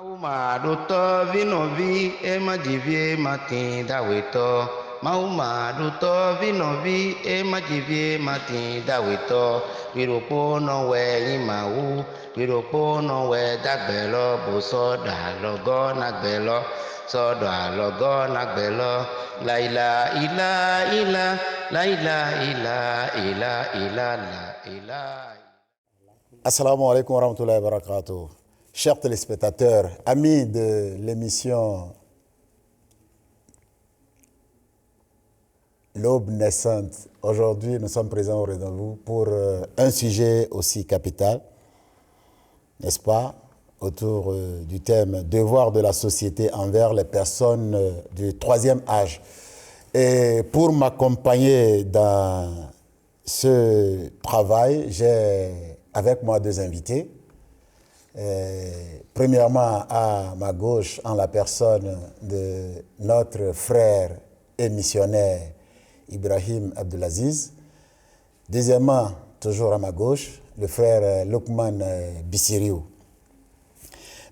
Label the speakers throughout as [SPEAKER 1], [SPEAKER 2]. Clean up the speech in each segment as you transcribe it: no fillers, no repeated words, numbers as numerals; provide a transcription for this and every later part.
[SPEAKER 1] Mauma duto vinovi e majivie matin dawito. Mauma duto vinovi e majivie matin dawito. Wiropo no we imau. Wiropo no we dagbelo boso da logo nagbelo. So da logo nagbelo. Laila ila ila. Laila ila ila ila la ila.
[SPEAKER 2] Assalamu alaikum wa rahmatullahi wa barakatuh. Chers téléspectateurs, amis de l'émission L'aube naissante, aujourd'hui nous sommes présents au rendez-vous pour un sujet aussi capital, n'est-ce pas, autour du thème devoir de la société envers les personnes du troisième âge. Et pour m'accompagner dans ce travail, j'ai avec moi deux invités. Premièrement, à ma gauche, en la personne de notre frère et missionnaire Ibrahim Abdelaziz. Deuxièmement, toujours à ma gauche, le frère Lukman Bissiriou.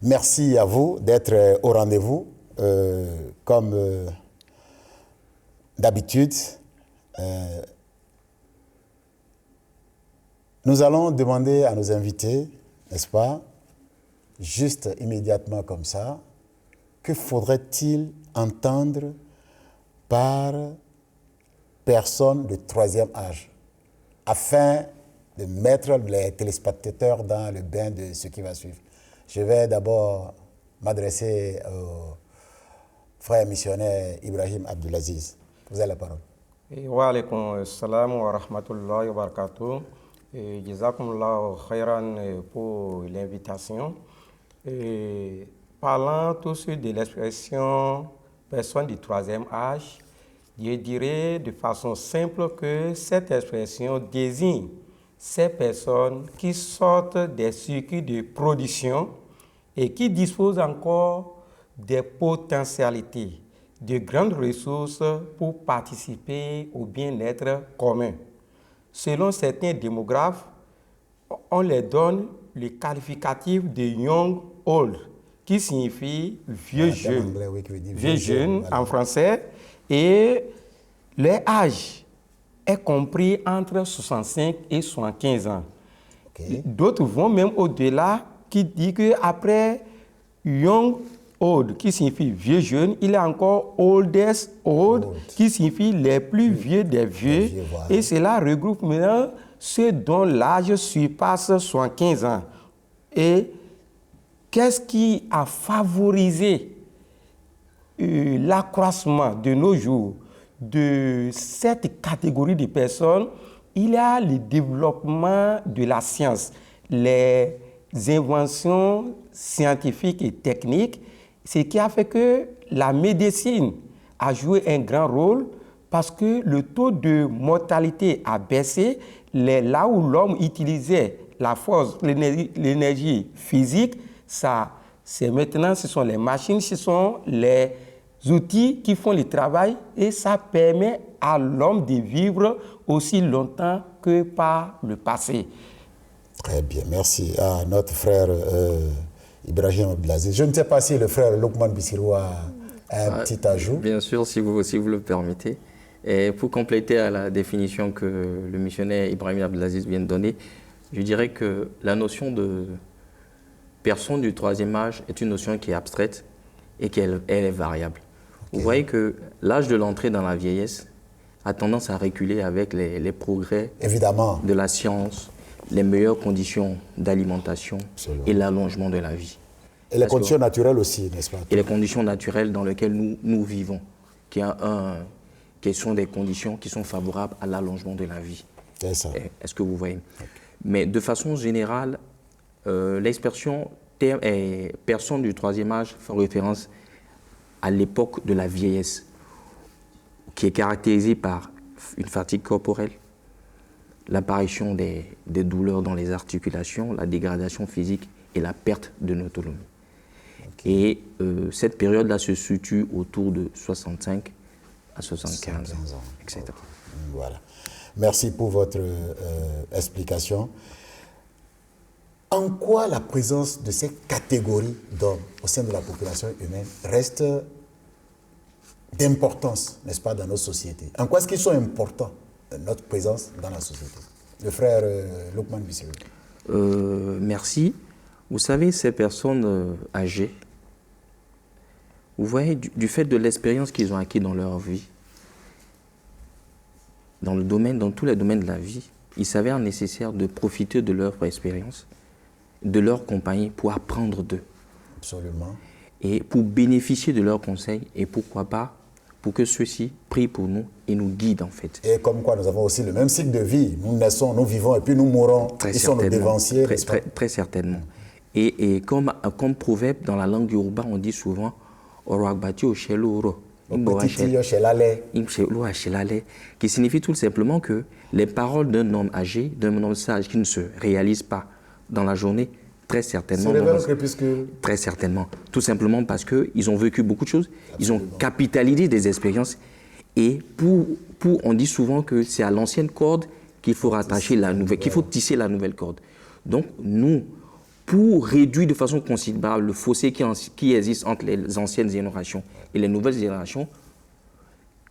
[SPEAKER 2] Merci à vous d'être au rendez-vous. Comme d'habitude, nous allons demander à nos invités, n'est-ce pas, juste immédiatement comme ça, que faudrait-il entendre par personne de troisième âge, afin de mettre les téléspectateurs dans le bain de ce qui va suivre. Je vais d'abord m'adresser au frère missionnaire Ibrahim Abdelaziz. Vous avez la parole.
[SPEAKER 3] Wa alaykum salam wa rahmatullahi wa barakatuh. Jazakumullah khairan pour l'invitation. Parlant tout de suite de l'expression personne du troisième âge, je dirais de façon simple que cette expression désigne ces personnes qui sortent des circuits de production et qui disposent encore des potentialités, de grandes ressources pour participer au bien-être commun. Selon certains démographes, on les donne le qualificatif de young old, qui signifie vieux jeune,
[SPEAKER 2] anglais, oui, qui veut dire
[SPEAKER 3] vieux jeune
[SPEAKER 2] voilà.
[SPEAKER 3] en français, et leur âge est compris entre 65 et 75 ans.
[SPEAKER 2] Okay.
[SPEAKER 3] D'autres vont même au-delà, qui disent qu'après young old, qui signifie vieux jeune, il y a encore oldest old, qui signifie les plus vieux des vieux.
[SPEAKER 2] Voilà.
[SPEAKER 3] Et cela regroupe maintenant ceux dont l'âge surpasse 75 ans. Et qu'est-ce qui a favorisé l'accroissement de nos jours de cette catégorie de personnes? Il y a le développement de la science, les inventions scientifiques et techniques, ce qui a fait que la médecine a joué un grand rôle parce que le taux de mortalité a baissé. Là où l'homme utilisait la force, l'énergie physique, ça, c'est maintenant, ce sont les machines, ce sont les outils qui font le travail et ça permet à l'homme de vivre aussi longtemps que par le passé.
[SPEAKER 2] Très bien, merci à notre frère Ibrahim Abdelaziz. Je ne sais pas si le frère Lukman Bissiriou a un petit ajout.
[SPEAKER 4] Bien sûr, si vous le permettez. Et pour compléter à la définition que le missionnaire Ibrahim Abdelaziz vient de donner, je dirais que la notion de personne du troisième âge est une notion qui est abstraite et qu'elle est variable. Okay. Vous voyez que l'âge de l'entrée dans la vieillesse a tendance à reculer avec les progrès
[SPEAKER 2] évidemment
[SPEAKER 4] de la science, les meilleures conditions d'alimentation et l'allongement de la vie.
[SPEAKER 2] Et les conditions naturelles aussi, n'est-ce pas?
[SPEAKER 4] Et les conditions naturelles dans lesquelles nous vivons, qui sont des conditions qui sont favorables à l'allongement de la vie.
[SPEAKER 2] C'est ça.
[SPEAKER 4] Est-ce que vous voyez? Okay. Mais de façon générale, l'expression personne du troisième âge fait référence à l'époque de la vieillesse, qui est caractérisée par une fatigue corporelle, l'apparition des douleurs dans les articulations, la dégradation physique et la perte de l'autonomie. Okay. Et cette période-là se situe autour de 65 à 75 ans, etc.
[SPEAKER 2] Voilà. Merci pour votre explication. En en quoi la présence de ces catégories d'hommes au sein de la population humaine reste d'importance, n'est-ce pas, dans nos sociétés? En quoi est-ce qu'ils sont importants, notre présence dans la société? Le frère Lokman Bissirou.
[SPEAKER 4] Merci. Vous savez, ces personnes âgées, vous voyez, du fait de l'expérience qu'ils ont acquis dans leur vie, dans tous les domaines de la vie, il s'avère nécessaire de profiter de leur expérience, de leur compagnie pour apprendre d'eux.
[SPEAKER 2] Absolument.
[SPEAKER 4] Et pour bénéficier de leurs conseils et pourquoi pas pour que ceux-ci prient pour nous et nous guident en fait.
[SPEAKER 2] Et comme quoi nous avons aussi le même cycle de vie. Nous naissons, nous vivons et puis nous mourons.
[SPEAKER 4] Très
[SPEAKER 2] Ils sont nos dévanciers.
[SPEAKER 4] Très certainement. Et comme proverbe dans la langue yoruba, on dit souvent qui signifie tout simplement que les paroles d'un homme âgé, d'un homme sage qui ne se réalisent pas dans la journée, très certainement. Très certainement. Tout simplement parce qu'ils ont vécu beaucoup de choses, ils ont capitalisé des expériences. Et on dit souvent que c'est à l'ancienne corde qu'il faut rattacher la nouvelle, qu'il faut tisser la nouvelle corde. Donc, nous, pour réduire de façon considérable le fossé qui existe entre les anciennes générations et les nouvelles générations,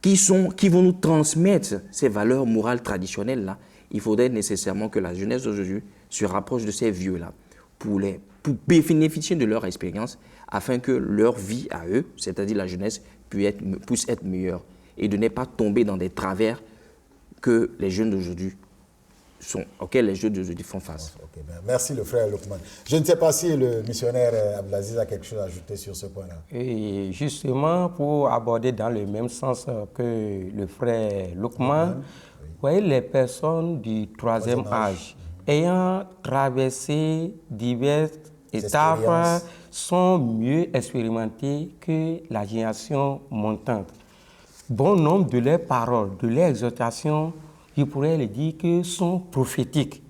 [SPEAKER 4] qui vont nous transmettre ces valeurs morales traditionnelles-là, il faudrait nécessairement que la jeunesse d'aujourd'hui se rapproche de ces vieux-là pour bénéficier de leur expérience afin que leur vie à eux, c'est-à-dire la jeunesse, puisse être meilleure et de ne pas tomber dans des travers que les jeunes d'aujourd'hui auxquels les jeunes d'aujourd'hui font face.
[SPEAKER 2] Okay, merci le frère Lokman. Je ne sais pas si le missionnaire Abdelaziz a quelque chose à ajouter sur ce point-là.
[SPEAKER 3] Et justement, pour aborder dans le même sens que le frère Lokman, vous voyez, les personnes du troisième âge, ayant traversé diverses étapes, sont mieux expérimentées que la génération montante. Bon nombre de leurs paroles, de leurs exhortations, je pourrais le dire que sont prophétiques.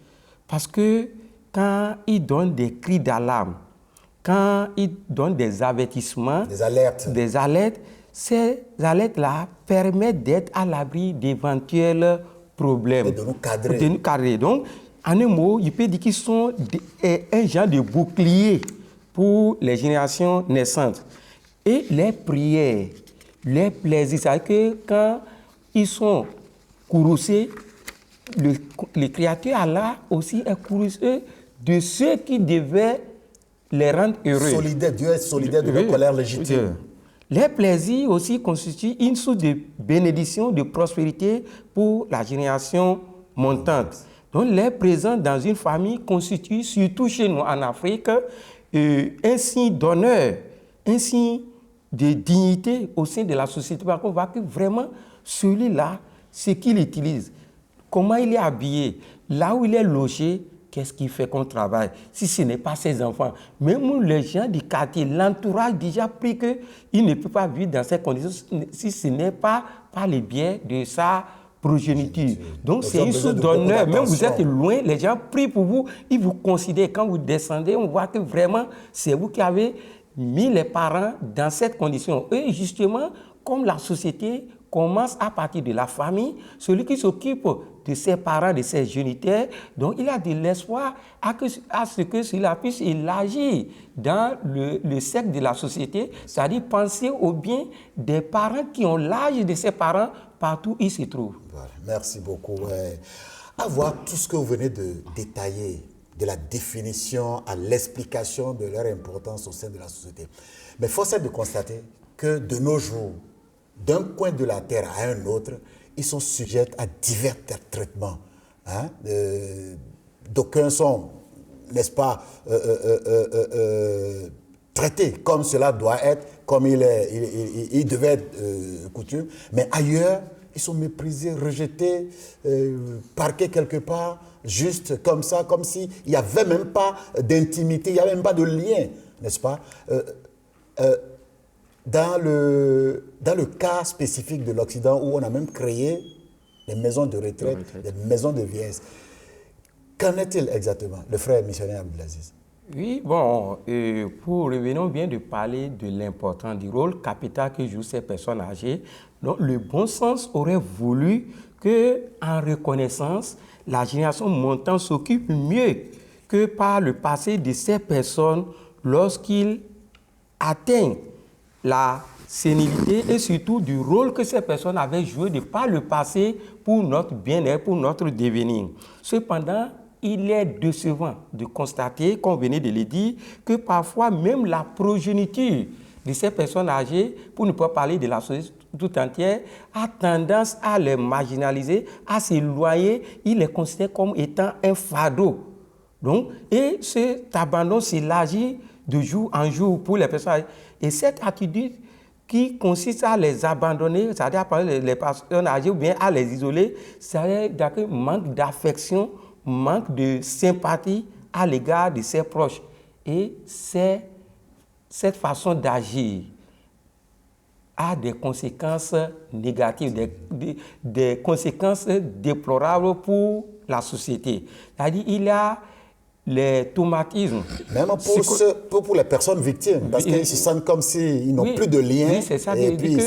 [SPEAKER 3] Parce que quand ils donnent des cris d'alarme, quand ils donnent des avertissements, des alertes, ces alertes-là permettent d'être à l'abri d'éventuels problèmes.
[SPEAKER 2] Et de nous cadrer.
[SPEAKER 3] Donc, en un mot, il peut dire qu'ils sont un genre de bouclier pour les générations naissantes. Et les prières, les plaisirs, c'est-à-dire que quand ils sont courroucés, le Créateur Allah aussi est courroucé de ceux qui devaient les rendre heureux.
[SPEAKER 2] Solidaire, Dieu est solidaire de leur colère légitime.
[SPEAKER 3] Les plaisirs aussi constituent une source de bénédiction, de prospérité pour la génération montante. Donc, les présents dans une famille constituent, surtout chez nous en Afrique, un signe d'honneur, un signe de dignité au sein de la société. Parce qu'on voit que vraiment, celui-là, ce qu'il utilise, comment il est habillé, là où il est logé, qu'est-ce qu'il fait comme travail, si ce n'est pas ses enfants. Même les gens du quartier, l'entourage déjà pris qu'il ne peut pas vivre dans ces conditions si ce n'est pas par le biais de sa progéniture. Donc c'est une source d'honneur. Même vous êtes loin, les gens prient pour vous, ils vous considèrent. Quand vous descendez, on voit que vraiment, c'est vous qui avez mis les parents dans cette condition. Et justement, comme la société commence à partir de la famille, celui qui s'occupe de ses parents, de ses géniteurs, donc il a de l'espoir à ce que cela puisse élargir dans le cercle de la société, c'est-à-dire penser au bien des parents qui ont l'âge de ses parents partout où ils se trouvent.
[SPEAKER 2] Voilà, merci beaucoup. À voir tout ce que vous venez de détailler, de la définition à l'explication de leur importance au sein de la société. Mais force est de constater que de nos jours, d'un coin de la terre à un autre, ils sont sujets à divers traitements. Hein? D'aucuns sont, n'est-ce pas, traités comme cela doit être, comme il devait être coutume, mais ailleurs, ils sont méprisés, rejetés, parqués quelque part, juste comme ça, comme s'il n'y avait même pas d'intimité, il n'y avait même pas de lien, n'est-ce pas? Dans le cas spécifique de l'Occident, où on a même créé des maisons de retraite, des maisons de vieillesse, qu'en est-il exactement, le frère missionnaire Abdelaziz?
[SPEAKER 3] Oui, bon, pour revenir, on vient de parler de l'importance du rôle capital que jouent ces personnes âgées. Donc, le bon sens aurait voulu qu'en reconnaissance, la génération montante s'occupe mieux que par le passé de ces personnes, lorsqu'ils atteignent la sénilité et surtout du rôle que ces personnes avaient joué de par le passé pour notre bien-être, pour notre devenir. Cependant, il est décevant de constater, comme venait de le dire, que parfois même la progéniture de ces personnes âgées, pour ne pas parler de la société tout entière, a tendance à les marginaliser, à s'éloigner. Il les considère comme étant un fardeau. Donc, et cet abandon s'élargit de jour en jour pour les personnes âgées. Et cette attitude qui consiste à les abandonner, c'est-à-dire à les personnes âgées ou bien à les isoler, c'est-à-dire un manque d'affection, manque de sympathie à l'égard de ses proches. Et cette façon d'agir a des conséquences négatives, des conséquences déplorables pour la société. C'est-à-dire il y a les traumatismes.
[SPEAKER 2] Même pour les personnes victimes, parce qu'ils se sentent comme s'ils n'ont plus de lien.
[SPEAKER 3] Oui, c'est ça.
[SPEAKER 2] Et puis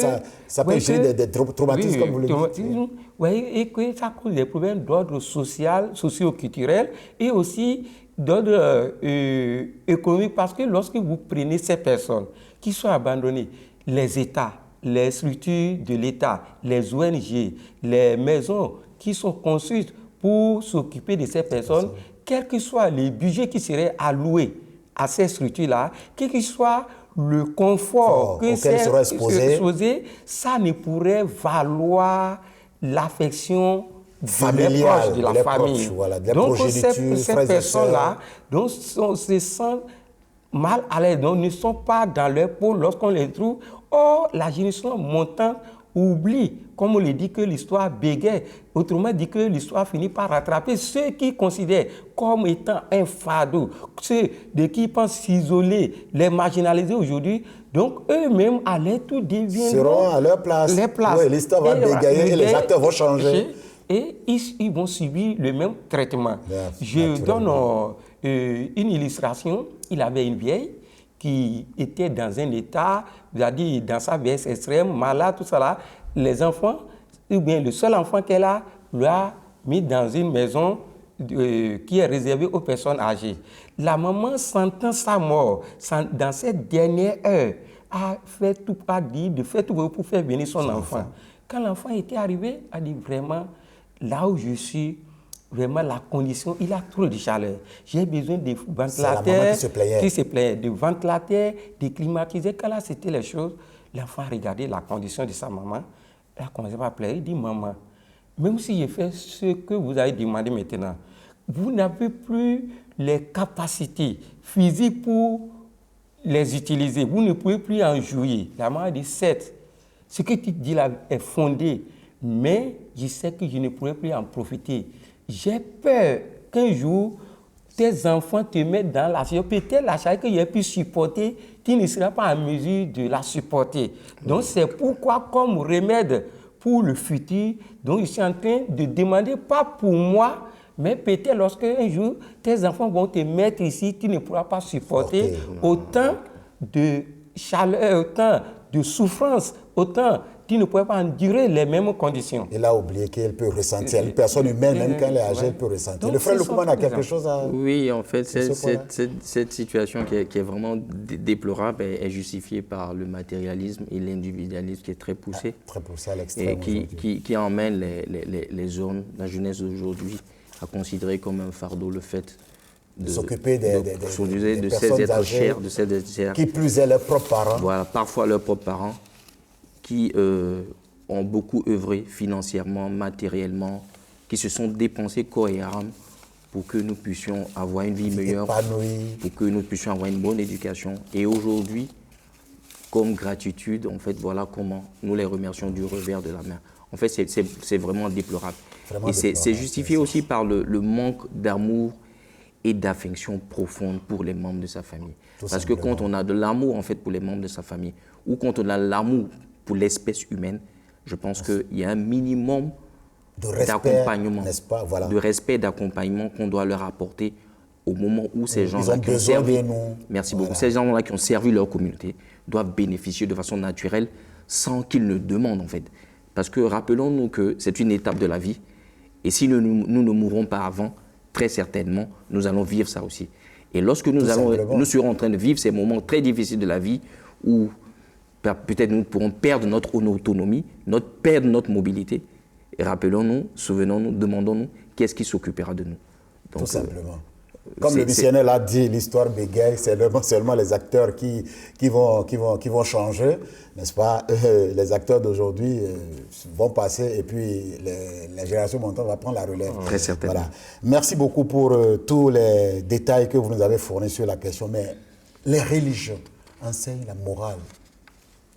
[SPEAKER 2] ça peut générer des traumatismes, comme vous le dites.
[SPEAKER 3] Oui, et que ça cause des problèmes d'ordre social, socio-culturel et aussi d'ordre économique, parce que lorsque vous prenez ces personnes qui sont abandonnées, les États, les structures de l'État, les ONG, les maisons qui sont construites pour s'occuper de ces personnes, quel que soit les budgets qui seraient alloués à ces structures-là, quel que soit le confort que seraient exposés, ça ne pourrait valoir l'affection familiale de la famille.
[SPEAKER 2] Voilà, de
[SPEAKER 3] donc ces personnes-là se sentent mal à l'aise, donc ne sont pas dans leur peau lorsqu'on les trouve. Or, la génération montante oublie, comme on le dit, que l'histoire bégaye. Autrement dit que l'histoire finit par rattraper ceux qui considèrent comme étant un fardeau, ceux de qui pensent s'isoler, les marginaliser aujourd'hui. Donc, eux-mêmes, à leur tour,
[SPEAKER 2] seront à leur place. Oui, l'histoire va bégayer et les acteurs vont changer.
[SPEAKER 3] Et ils vont subir le même traitement. Je donne une illustration. Il avait une vieille qui était dans un état, c'est-à-dire dans sa vieillesse extrême, malade, tout ça là. Les enfants, ou bien le seul enfant qu'elle a, l'a mis dans une maison qui est réservée aux personnes âgées. La maman, sentant sa mort, dans cette dernière heure, a dit de faire tout pour faire venir son enfant. Quand l'enfant était arrivé, a dit vraiment, là où je suis, vraiment la condition, il a trop de chaleur. J'ai besoin de ventilateurs qui se plaignait, de ventilateurs, de climatiseurs. Quand là, c'était les choses, l'enfant a regardé la condition de sa maman, elle a commencé à pleurer, il dit, maman, même si je fais ce que vous avez demandé maintenant, vous n'avez plus les capacités physiques pour les utiliser, vous ne pouvez plus en jouir. La maman a dit, certes, ce que tu dis là est fondé, mais je sais que je ne pourrai plus en profiter. J'ai peur qu'un jour, tes enfants te mettent dans la charge. Peut-être la charge que j'ai pu supporter, tu ne seras pas en mesure de la supporter. Donc, c'est pourquoi, comme remède pour le futur, donc je suis en train de demander, pas pour moi, mais peut-être lorsque un jour, tes enfants vont te mettre ici, tu ne pourras pas supporter autant de chaleur, autant de souffrance, autant tu ne pourrais pas endurer les mêmes conditions.
[SPEAKER 2] Il a oublié qu'elle peut ressentir. Une personne humaine, même quand elle est âgée, elle peut ressentir. Donc, le frère Lukman a quelque chose à...
[SPEAKER 4] Oui, en fait, cette situation qui est vraiment déplorable est justifiée par le matérialisme et l'individualisme qui est très poussé.
[SPEAKER 2] Très poussé à l'extrême.
[SPEAKER 4] Et qui emmène les hommes, la jeunesse d'aujourd'hui, à considérer comme un fardeau le fait
[SPEAKER 2] de s'occuper des
[SPEAKER 4] ces êtres chers, de ces êtres chers.
[SPEAKER 2] Qui plus est leurs propres parents.
[SPEAKER 4] Voilà, parfois leurs propres parents, qui ont beaucoup œuvré financièrement, matériellement, qui se sont dépensés corps et âme pour que nous puissions avoir une vie meilleure, pour que nous puissions avoir une bonne éducation. Et aujourd'hui, comme gratitude, en fait, voilà comment nous les remercions du revers de la main. En fait, c'est vraiment déplorable. Et c'est justifié aussi par le manque d'amour et d'affection profonde pour les membres de sa famille. Parce que quand on a de l'amour, en fait, pour les membres de sa famille, ou quand on a l'amour pour l'espèce humaine, je pense qu'il y a un minimum d'accompagnement, de respect, d'accompagnement qu'on doit leur apporter au moment où ces gens-là qui ont servi, merci beaucoup, ces gens-là qui ont servi leur communauté doivent bénéficier de façon naturelle sans qu'ils ne demandent en fait. Parce que rappelons-nous que c'est une étape de la vie et si nous ne mourrons pas avant, très certainement, nous allons vivre ça aussi. Et lorsque nous serons en train de vivre ces moments très difficiles de la vie où peut-être nous pourrons perdre notre autonomie, perdre notre mobilité, et rappelons-nous, souvenons-nous, demandons-nous qui est-ce qui s'occupera de nous. Donc,
[SPEAKER 2] tout simplement. Comme le missionnaire l'a dit, l'histoire bégaye, c'est seulement les acteurs qui vont changer, n'est-ce pas? Les acteurs d'aujourd'hui vont passer et puis les générations montantes vont prendre la relève.
[SPEAKER 4] Très certainement.
[SPEAKER 2] Voilà. Merci beaucoup pour tous les détails que vous nous avez fournis sur la question. Mais les religions enseignent la morale,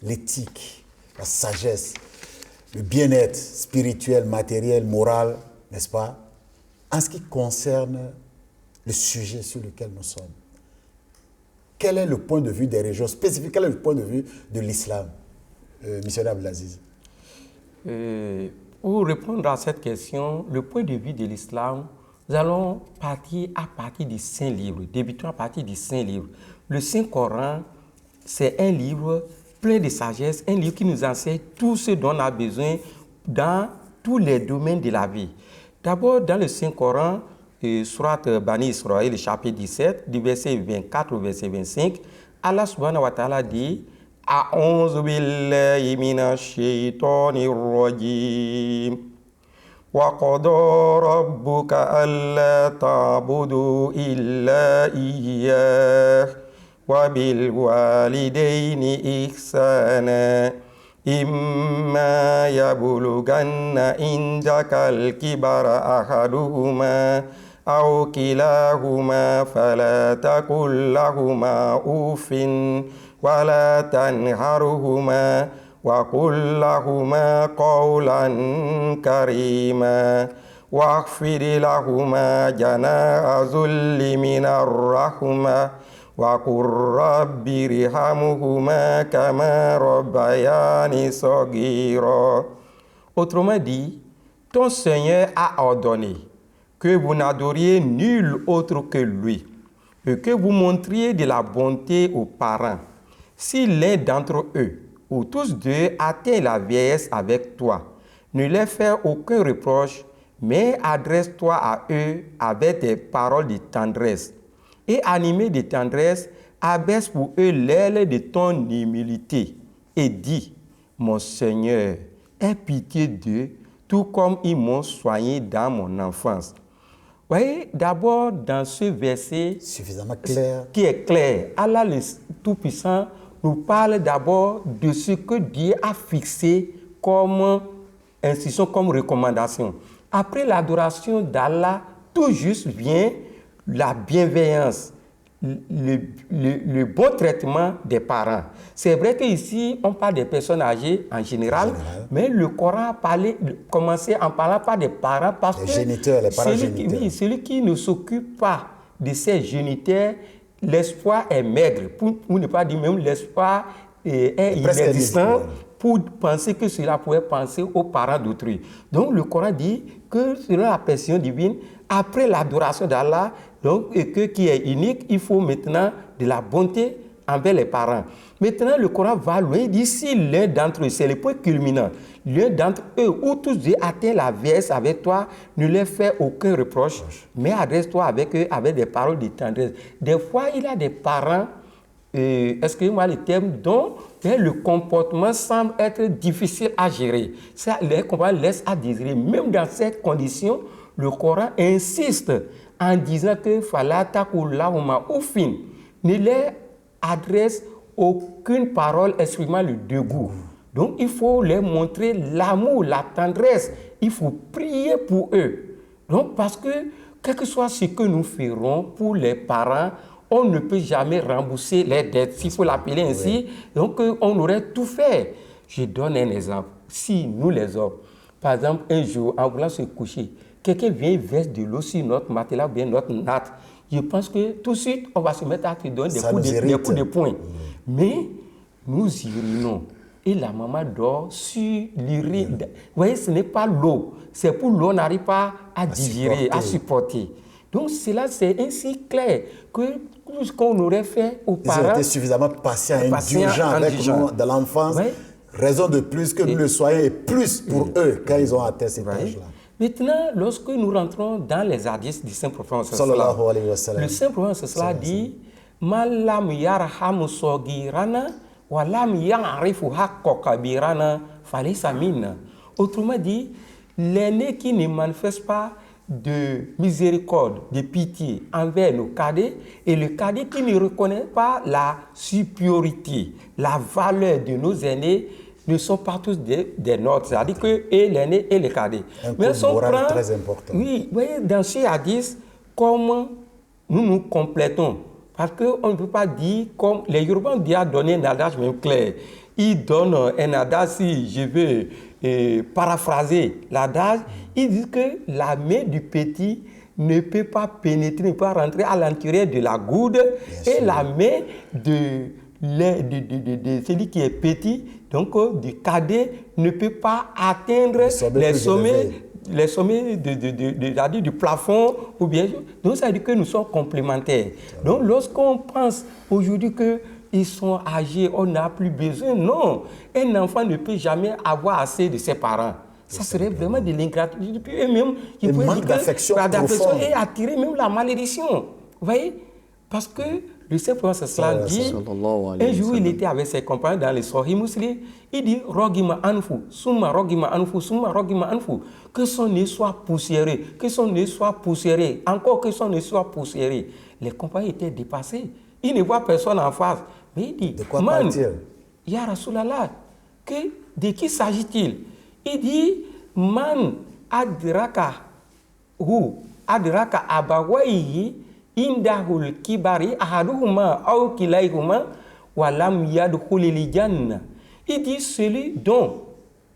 [SPEAKER 2] l'éthique, la sagesse, le bien-être spirituel, matériel, moral, n'est-ce pas? En ce qui concerne le sujet sur lequel nous sommes, quel est le point de vue des religions spécifiques? Quel est le point de vue de l'islam, missionnaire Abdelaziz?
[SPEAKER 3] Pour répondre à cette question, le point de vue de l'islam, nous allons partir à partir du Saint-Livre, débutons à partir du Saint-Livre. Le Saint-Coran, c'est un livre plein de sagesse, un livre qui nous enseigne tout ce dont on a besoin dans tous les domaines de la vie. D'abord, dans le Saint-Coran, Surat Bani Israël, le chapitre 17, du verset 24 au verset 25, Allah subhanahu wa ta'ala dit « A'udhu billahi minash shaitanir rajim. Wa qada rabbuka alla ta'budu illa iyyah. Wa bil walidayni ihsana. Imma yablughanna indaka al-kibara ahaduhuma أو كلاهما فلا تقل لهما أوف ولا تنهرهما وقل لهما قولا كريما واخفض لهما جناح الذل من الرحمة وقل رب ارحمهما كما ربياني صغيرا. Autrement dit, ton Seigneur a ordonné que vous n'adoriez nul autre que lui, et que vous montriez de la bonté aux parents. Si l'un d'entre eux, ou tous deux, atteint la vieillesse avec toi, ne leur fais aucun reproche, mais adresse-toi à eux avec des paroles de tendresse. Et animé de tendresse, abaisse pour eux l'aile de ton humilité, et dis, mon Seigneur, aie pitié d'eux, tout comme ils m'ont soigné dans mon enfance. Voyez, d'abord dans ce verset
[SPEAKER 2] suffisamment clair,
[SPEAKER 3] qui est clair, Allah le Tout-Puissant nous parle d'abord de ce que Dieu a fixé comme instruction, comme recommandation. Après l'adoration d'Allah, tout juste vient la bienveillance, le bon traitement des parents. C'est vrai qu'ici, on parle des personnes âgées en général, mais le Coran a commencé en parlant pas des parents parce que celui qui ne s'occupe pas de ses géniteurs, l'espoir est maigre, pour ne pas dire même l'espoir est inexistant pour penser que cela pourrait penser aux parents d'autrui. Donc le Coran dit que selon la perception divine, après l'adoration d'Allah, donc, qui est unique, il faut maintenant de la bonté envers les parents. Maintenant, le Coran va loin, il dit si l'un d'entre eux, c'est le point culminant, l'un d'entre eux ou tous deux atteint la vieillesse avec toi, ne leur fais aucun reproche, mais adresse-toi avec eux avec des paroles de tendresse. Des fois, il y a des parents, excusez-moi le terme, dont le comportement semble être difficile à gérer. Ça, les comportements laissent à désirer. Même dans cette condition, le Coran insiste en disant que falata kulahuma ufin, ne leur adresse aucune parole exprimant le dégoût. Donc il faut leur montrer l'amour, la tendresse. Il faut prier pour eux. Donc parce que quel que soit ce que nous ferons pour les parents, on ne peut jamais rembourser les dettes, s'il faut l'appeler ainsi. Donc on aurait tout fait. Je donne un exemple. Si nous les hommes, par exemple un jour en voulant se coucher, quelqu'un vient verser de l'eau sur notre matelas ou bien notre natte, je pense que tout de suite, on va se mettre à te donner des coups de poing. Mais nous urinons et la maman dort sur l'urine. Vous voyez, ce n'est pas l'eau. C'est pour l'eau, on n'arrive pas à digérer, à supporter. Donc, cela, c'est ainsi clair que tout ce qu'on aurait fait aux parents...
[SPEAKER 2] Ils ont été suffisamment patients et indulgents avec nous dans l'enfance. Ouais. Raison de plus que nous le soyons et plus pour eux quand ils ont atteint cet âge-là.
[SPEAKER 3] Maintenant, lorsque nous rentrons dans les hadiths du Saint-Prophète,
[SPEAKER 2] Sallallahu alayhi wa sallam.
[SPEAKER 3] le Saint-Prophète cela dit Malam yarhamu sogirana walam ya'rifu haqqa kabirana falaysa minna. Autrement dit, l'aîné qui ne manifeste pas de miséricorde, de pitié envers nos cadets et le cadet qui ne reconnaît pas la supériorité, la valeur de nos aînés ne sont pas tous des nôtres. C'est-à-dire que et l'aîné et le cadet.
[SPEAKER 2] Un code moral très important.
[SPEAKER 3] Oui, vous voyez, dans ce hadith, comment nous nous complétons. Parce qu'on ne peut pas dire, comme les Yoruba ont déjà donné un adage même clair. Ils donnent un adage, si je veux paraphraser l'adage, ils disent que la main du petit ne peut pas pénétrer, ne peut pas rentrer à l'intérieur de la goutte et la main de celui qui est petit, donc du cadet, ne peut pas atteindre les sommets du plafond ou bien. Donc ça veut dire que nous sommes complémentaires. Donc lorsqu'on pense aujourd'hui qu'ils sont âgés, on n'a plus besoin, non. Un enfant ne peut jamais avoir assez de ses parents. Ça serait vraiment de l'ingratitude. Et même, il peut
[SPEAKER 2] manque d'affection profonde.
[SPEAKER 3] et attirer même la malédiction. Vous voyez? Parce que le Saint-Prophète cela dit, un jour il était avec ses compagnons dans les Sahih Muslim, il dit Rogima anfu, summa rogima anfu, summa rogima anfu, que son nez soit poussiéreux, que son nez soit poussiéreux, encore que son nez soit poussiéreux. Les compagnons étaient dépassés, ils ne voient personne en face. Mais il dit,
[SPEAKER 2] de quoi parle-t-il?
[SPEAKER 3] Ya Rasulallah, de qui s'agit-il? Il dit, man adraka abawaihi indahul kibari ahaduhuma aw kilayhuma walam yadkhulil janna. Il dit celui dont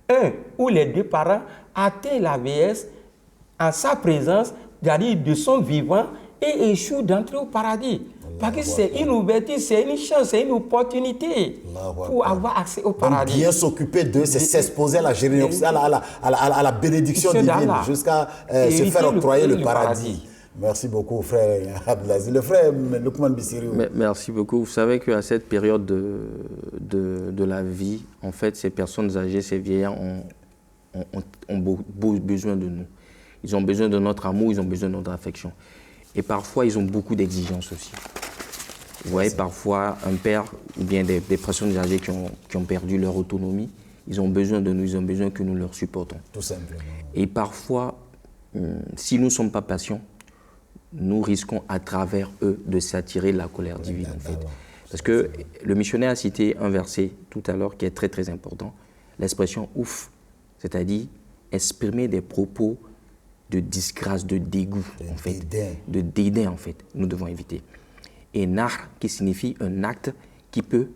[SPEAKER 3] un ou les deux parents atteignent la vieillesse en sa présence, c'est-à-dire de son vivant, et échoue d'entrer au paradis. Parce que c'est une ouverture, c'est une chance, c'est une opportunité pour avoir accès au paradis.
[SPEAKER 2] Donc bien s'occuper d'eux, c'est s'exposer à la générosité, à la bénédiction divine, jusqu'à se faire octroyer le paradis. Merci beaucoup, frère Abdelaziz. Le frère Lukman Bissiri.
[SPEAKER 4] Merci beaucoup. Vous savez qu'à cette période de la vie, en fait, ces personnes âgées, ces vieillards ont besoin de nous. Ils ont besoin de notre amour, ils ont besoin de notre affection. Et parfois, ils ont beaucoup d'exigences aussi. Vous voyez, parfois, un père ou bien des personnes âgées qui ont perdu leur autonomie, ils ont besoin de nous, ils ont besoin que nous leur supportons.
[SPEAKER 2] Tout simplement.
[SPEAKER 4] Et parfois, si nous ne sommes pas patients, nous risquons à travers eux de s'attirer la colère divine, en fait. Parce que le missionnaire a cité un verset tout à l'heure qui est très très important, l'expression ouf, c'est-à-dire exprimer des propos de disgrâce, de dégoût, en fait, de dédain, en fait, nous devons éviter. Et nar, qui signifie un acte qui peut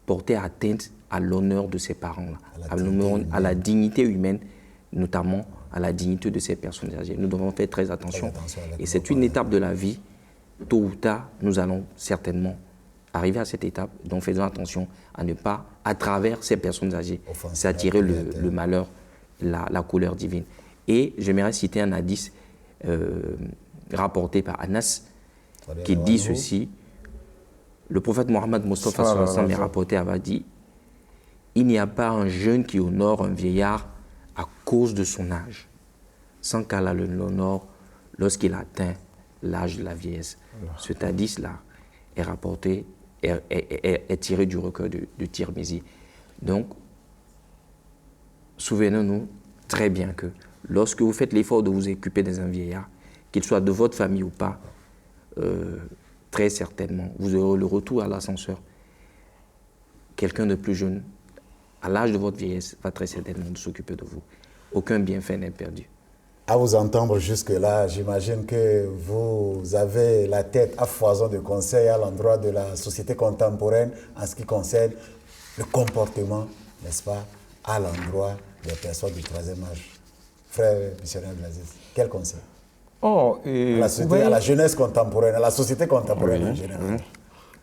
[SPEAKER 4] porter atteinte à l'honneur de ses parents, à la dignité humaine, notamment à la dignité de ces personnes âgées. Nous devons faire très attention. Et c'est une étape de la vie. Tôt ou tard, nous allons certainement arriver à cette étape. Donc faisons attention à ne pas, à travers ces personnes âgées, s'attirer le malheur, la colère divine. Et j'aimerais citer un hadith rapporté par Anas qui dit ceci. Le prophète Mohammed Mustafa sallallahu alayhi wa sallam rapporté avait dit « Il n'y a pas un jeune qui honore un vieillard à cause de son âge, sans qu'Allah l'honore lorsqu'il atteint l'âge de la vieillesse. » Cet hadith-là est rapporté, est tiré du recueil de Tirmizi. Donc, souvenons-nous très bien que lorsque vous faites l'effort de vous occuper d'un vieillard, qu'il soit de votre famille ou pas, très certainement, vous aurez le retour à l'ascenseur. Quelqu'un de plus jeune, à l'âge de votre vieillesse, va très certainement s'occuper de vous. Aucun bienfait n'est perdu.
[SPEAKER 2] À vous entendre jusque-là, j'imagine que vous avez la tête à foison de conseils à l'endroit de la société contemporaine en ce qui concerne le comportement, n'est-ce pas, à l'endroit des personnes du troisième âge. Frère missionnaire Abdelaziz, quel conseil? À la jeunesse contemporaine, à la société contemporaine en général.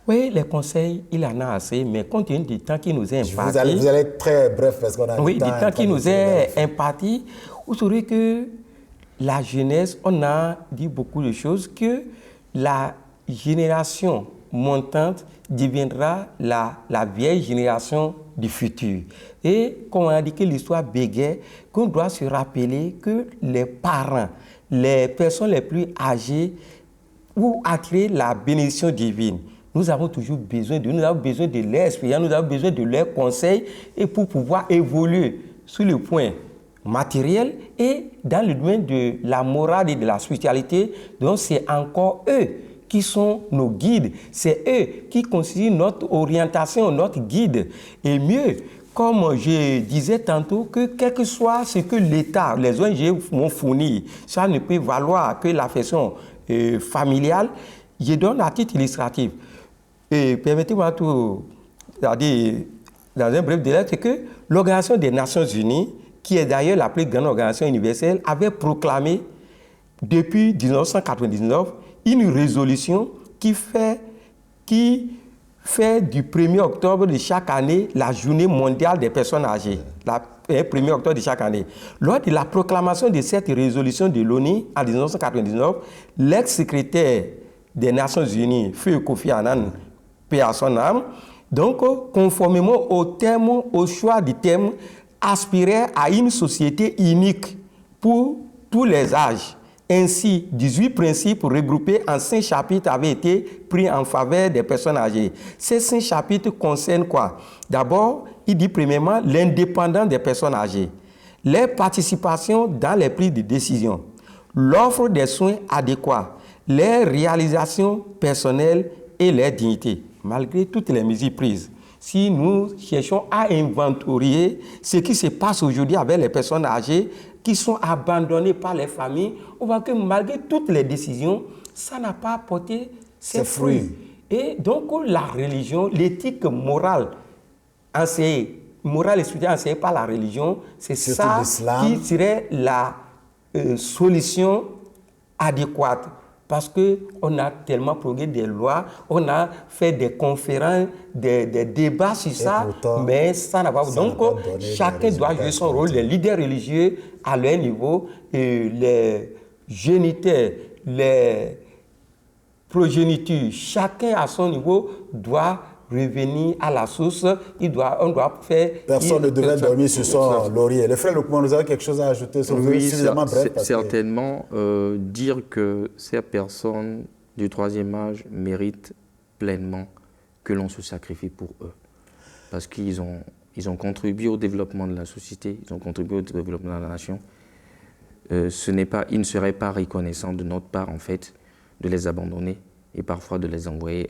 [SPEAKER 3] Oui, les conseils, il en a assez, mais compte tenu du temps qui nous est imparti...
[SPEAKER 2] Vous allez être très bref parce qu'on a
[SPEAKER 3] du temps qui nous est imparti, vous saurez que la jeunesse, on a dit beaucoup de choses, que la génération montante deviendra la vieille génération du futur. Et comme on a dit que l'histoire bégait, qu'on doit se rappeler que les parents, les personnes les plus âgées, pour attirer la bénédiction divine, nous avons toujours besoin de, nous avons besoin de leur expérience, nous avons besoin de leurs conseils et pour pouvoir évoluer sur le point matériel et dans le domaine de la morale et de la spiritualité. Donc c'est encore eux qui sont nos guides, c'est eux qui constituent notre orientation, notre guide. Et mieux, comme je disais tantôt, que quel que soit ce que l'État, les ONG m'ont fourni, ça ne peut valoir que l'affection familiale. Je donne à titre illustratif. Et permettez-moi tout, c'est-à-dire, dans un bref délai, c'est que l'Organisation des Nations Unies, qui est d'ailleurs la plus grande organisation universelle, avait proclamé depuis 1999 une résolution qui fait du 1er octobre de chaque année la journée mondiale des personnes âgées. Le 1er octobre de chaque année. Lors de la proclamation de cette résolution de l'ONU en 1999, l'ex-secrétaire des Nations Unies, Feu Kofi Annan, paix à son âme, donc conformément au choix du thème, aspirait à une société unique pour tous les âges. Ainsi, 18 principes regroupés en 5 chapitres avaient été pris en faveur des personnes âgées. Ces 5 chapitres concernent quoi? D'abord, il dit premièrement l'indépendance des personnes âgées, leur participation dans les prises de décision, l'offre des soins adéquats, leur réalisation personnelle et leur dignité. Malgré toutes les mesures prises, si nous cherchons à inventorier ce qui se passe aujourd'hui avec les personnes âgées qui sont abandonnées par les familles, on voit que malgré toutes les décisions, ça n'a pas apporté ses fruits. Et donc la religion, l'éthique morale enseignée, morale et spirituelle enseignée par la religion, c'est ça qui serait la solution adéquate. Parce qu'on a tellement promulgué des lois, on a fait des conférences, des débats sur ça, pourtant, mais ça n'a pas... Donc, chacun doit jouer son rôle. Les leaders religieux, à leur niveau, et les géniteurs, les progénitures, chacun à son niveau doit revenir à la source. On doit faire...
[SPEAKER 2] Personne ne devrait dormir sur son laurier. Le frère Lukman, nous avons quelque chose à ajouter sur suffisamment bref.
[SPEAKER 4] Certainement, dire que ces personnes du troisième âge méritent pleinement que l'on se sacrifie pour eux. Parce qu'ils ont contribué au développement de la société, ils ont contribué au développement de la nation. Ils ne seraient pas reconnaissants de notre part, en fait, de les abandonner et parfois de les envoyer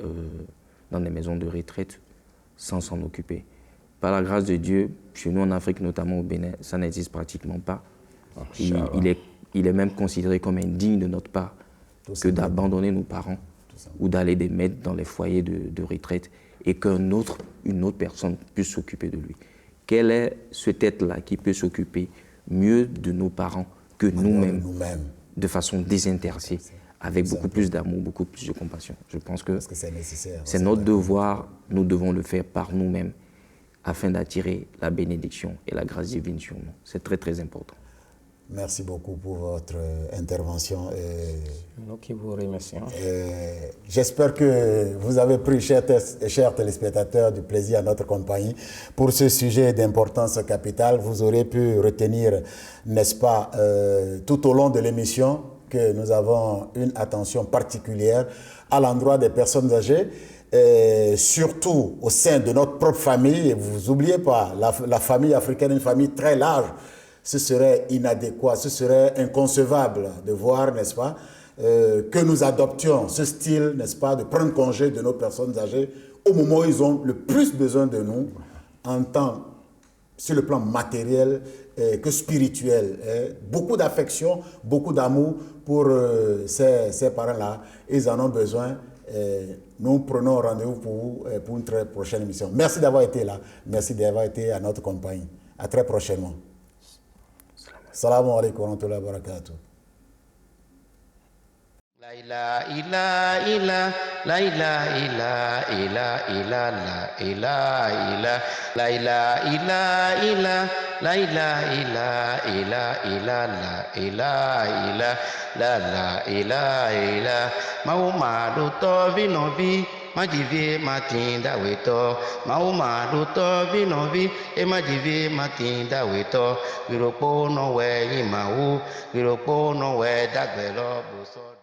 [SPEAKER 4] dans des maisons de retraite sans s'en occuper. Par la grâce de Dieu, chez nous en Afrique, notamment au Bénin, ça n'existe pratiquement pas. Il est même considéré comme indigne de notre part que d'abandonner nos parents ou d'aller les mettre dans les foyers de retraite et qu'une autre personne puisse s'occuper de lui. Quel est cet être-là qui peut s'occuper mieux de nos parents que nous-mêmes, de façon désintéressée, avec beaucoup plus d'amour, beaucoup plus de compassion. Je pense que c'est nécessaire. C'est notre devoir, nous devons le faire par nous-mêmes afin d'attirer la bénédiction et la grâce divine sur nous. C'est très très important.
[SPEAKER 2] Merci beaucoup pour votre intervention.
[SPEAKER 3] Nous qui vous remercions.
[SPEAKER 2] J'espère que vous avez pris, chers téléspectateurs, du plaisir à notre compagnie pour ce sujet d'importance capitale. Vous aurez pu retenir, n'est-ce pas, tout au long de l'émission, que nous avons une attention particulière à l'endroit des personnes âgées, surtout au sein de notre propre famille. Et vous n'oubliez pas, la famille africaine est une famille très large. Ce serait inadéquat, ce serait inconcevable de voir, n'est-ce pas, que nous adoptions ce style, n'est-ce pas, de prendre congé de nos personnes âgées au moment où ils ont le plus besoin de nous, en tant sur le plan matériel que spirituel. Beaucoup d'affection, beaucoup d'amour pour ces parents-là. Ils en ont besoin. Nous prenons rendez-vous pour vous pour une très prochaine émission. Merci d'avoir été là. Merci d'avoir été à notre compagnie. À très prochainement. Salam alaikum wa rahmatullahi wa barakatuh.
[SPEAKER 1] La ilaha illa illa, la ilaha illa illa illa, la ilaha illa, la ilaha illa illa, la ilaha illa illa illa, la ilaha illa, la ilaha illa. Mahumadu to vinovi majivie matinda weto mauma duto vinovi e majivie matinda weto wiropo no we yimawu wiropo no we dagbelo boso